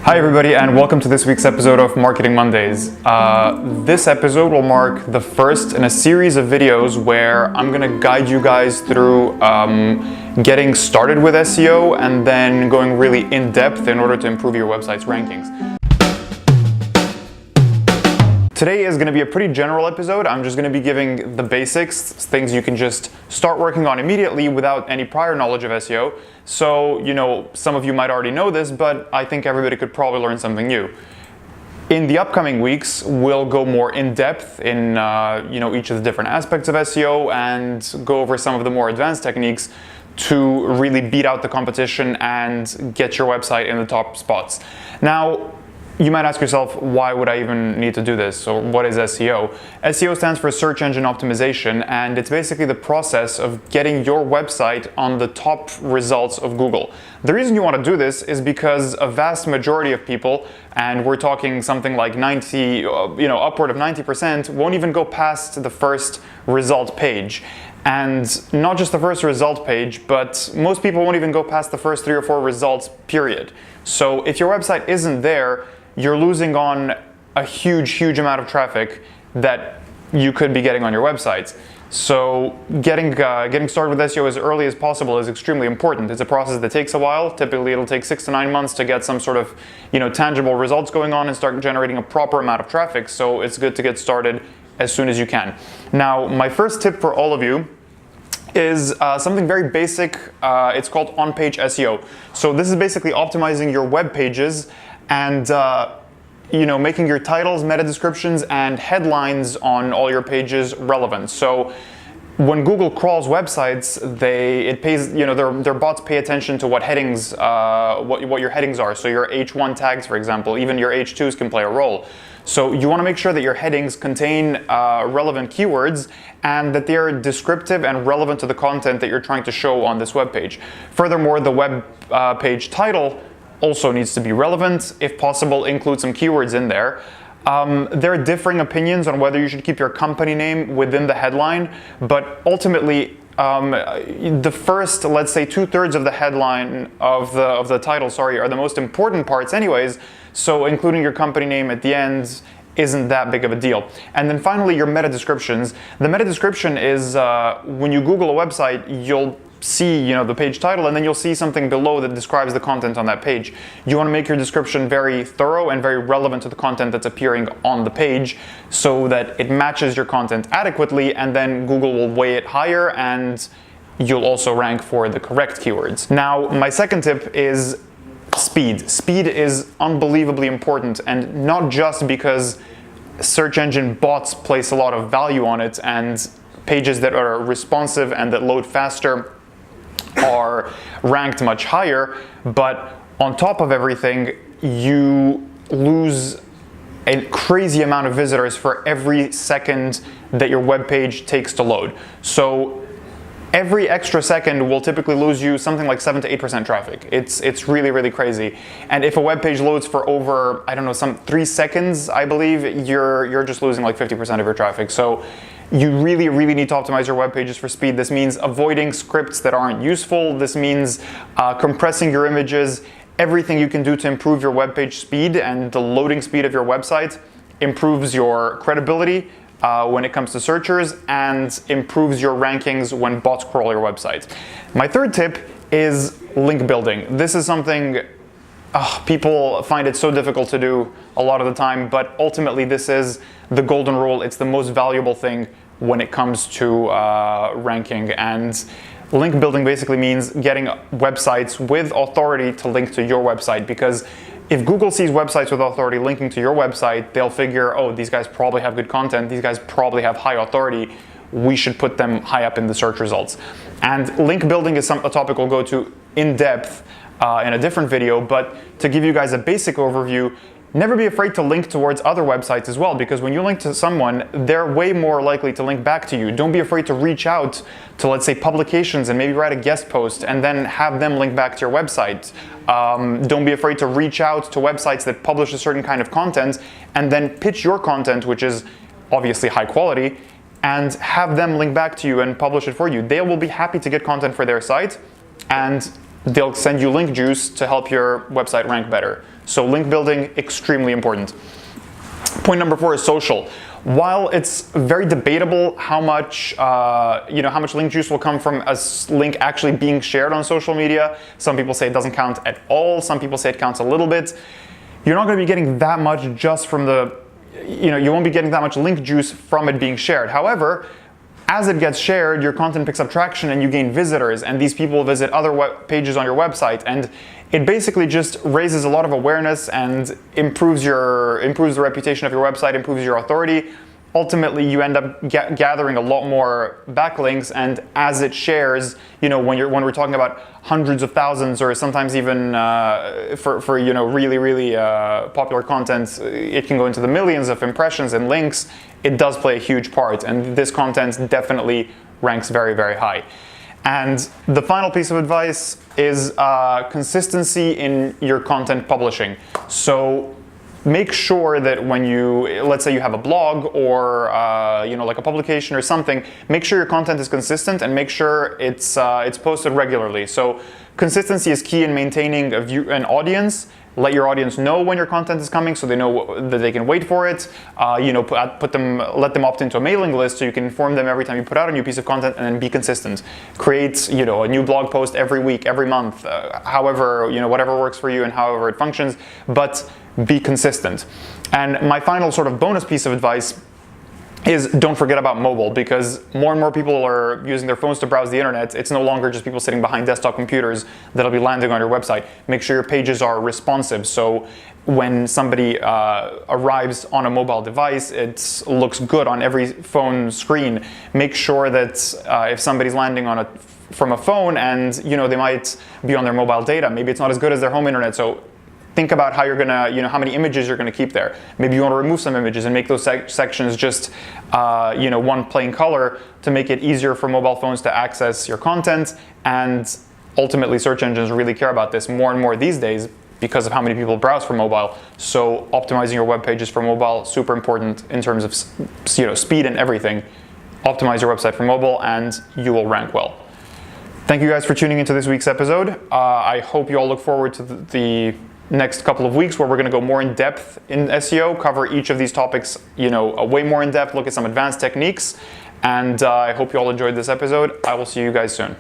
Hi everybody, and welcome to this week's episode of Marketing Mondays. This episode will mark the first in a series of videos where I'm going to guide you guys through getting started with SEO and then going really in depth in order to improve your website's rankings. Today is going to be a pretty general episode. I'm just going to be giving the basics, things you can just start working on immediately without any prior knowledge of SEO. So, some of you might already know this, but I think everybody could probably learn something new. In the upcoming weeks, we'll go more in depth in each of the different aspects of SEO and go over some of the more advanced techniques to really beat out the competition and get your website in the top spots. Now, you might ask yourself, why would I even need to do this? Or what is SEO? SEO stands for search engine optimization, and it's basically the process of getting your website on the top results of Google. The reason you want to do this is because a vast majority of people, and we're talking something like upward of 90%, won't even go past the first result page. And not just the first result page, but most people won't even go past the first 3 or 4 results, period. So if your website isn't there, you're losing on a huge amount of traffic that you could be getting on your website. So getting started with SEO as early as possible is extremely important. It's a process that takes a while. Typically, it'll take 6 to 9 months to get some sort of tangible results going on and start generating a proper amount of traffic. So it's good to get started as soon as you can. Now, my first tip for all of you is something very basic. It's called Onpage SEO. So this is basically optimizing your web pages and making your titles, meta descriptions, and headlines on all your pages relevant. So when Google crawls websites, their bots pay attention to what headings, what your headings are. So your H1 tags, for example, even your H2s can play a role. So you want to make sure that your headings contain relevant keywords and that they're descriptive and relevant to the content that you're trying to show on this web page. Furthermore, the web page title also needs to be relevant. If possible, include some keywords in there. There are differing opinions on whether you should keep your company name within the headline, but ultimately, the first, let's say, 2/3 of the headline of the title, are the most important parts anyways. So including your company name at the end isn't that big of a deal. And then finally, your meta descriptions. The meta description is when you Google a website, you'll see the page title, and then you'll see something below that describes the content on that page. You want to make your description very thorough and very relevant to the content that's appearing on the page so that it matches your content adequately, and then Google will weigh it higher and you'll also rank for the correct keywords. Now, my second tip is speed. Speed is unbelievably important, and not just because search engine bots place a lot of value on it and pages that are responsive and that load faster are ranked much higher, but on top of everything, you lose a crazy amount of visitors for every second that your web page takes to load. So every extra second will typically lose you something like 7 to 8% traffic. It's really crazy. And if a web page loads for over, 3 seconds, I believe, you're just losing like 50% of your traffic. So you really need to optimize your web pages for speed. This means avoiding scripts that aren't useful. This means compressing your images. Everything you can do to improve your web page speed and the loading speed of your website improves your credibility when it comes to searchers and improves your rankings when bots crawl your website. My third tip is link building. This is something people find it so difficult to do a lot of the time, but ultimately this is the golden rule. It's the most valuable thing when it comes to ranking. And link building basically means getting websites with authority to link to your website, because if Google sees websites with authority linking to your website, they'll figure, oh, these guys probably have good content, these guys probably have high authority, we should put them high up in the search results. And link building is a topic we'll go to in depth in a different video, but to give you guys a basic overview, never be afraid to link towards other websites as well, because when you link to someone, they're way more likely to link back to you. Don't be afraid to reach out to, let's say, publications and maybe write a guest post and then have them link back to your website. Don't be afraid to reach out to websites that publish a certain kind of content and then pitch your content, which is obviously high quality, and have them link back to you and publish it for you. They will be happy to get content for their site, and they'll send you link juice to help your website rank better. So link building, extremely important. Point number 4 is social. While it's very debatable how much link juice will come from a link actually being shared on social media, some people say it doesn't count at all, some people say it counts a little bit. You're not going to be getting that much just from you won't be getting that much link juice from it being shared. However, as it gets shared, your content picks up traction and you gain visitors, and these people visit other web pages on your website, and it basically just raises a lot of awareness and improves the reputation of your website, improves your authority. Ultimately, you end up gathering a lot more backlinks, and as it shares, when we're talking about hundreds of thousands, or sometimes even for really popular content, it can go into the millions of impressions and links. It does play a huge part, and this content definitely ranks very, very high. And the final piece of advice is consistency in your content publishing. So make sure that when let's say you have a blog or like a publication or something, make sure your content is consistent and make sure it's posted regularly. So consistency is key in maintaining an audience. Let your audience know when your content is coming, so they know that they can wait for it. Let them opt into a mailing list so you can inform them every time you put out a new piece of content, and then be consistent. Create a new blog post every week, every month, however whatever works for you and however it functions, but be consistent. And my final sort of bonus piece of advice is don't forget about mobile, because more and more people are using their phones to browse the internet. It's no longer just people sitting behind desktop computers that'll be landing on your website. Make sure your pages are responsive, so when somebody arrives on a mobile device, it looks good on every phone screen. Make sure that if somebody's landing from a phone and they might be on their mobile data, maybe it's not as good as their home internet, so think about how you're gonna, how many images you're gonna keep there. Maybe you want to remove some images and make those sections just, one plain color to make it easier for mobile phones to access your content. And ultimately, search engines really care about this more and more these days because of how many people browse for mobile. So optimizing your web pages for mobile, super important in terms of speed and everything. Optimize your website for mobile, and you will rank well. Thank you guys for tuning into this week's episode. I hope you all look forward to the next couple of weeks, where we're going to go more in depth in SEO, cover each of these topics, way more in depth, look at some advanced techniques. And I hope you all enjoyed this episode. I will see you guys soon.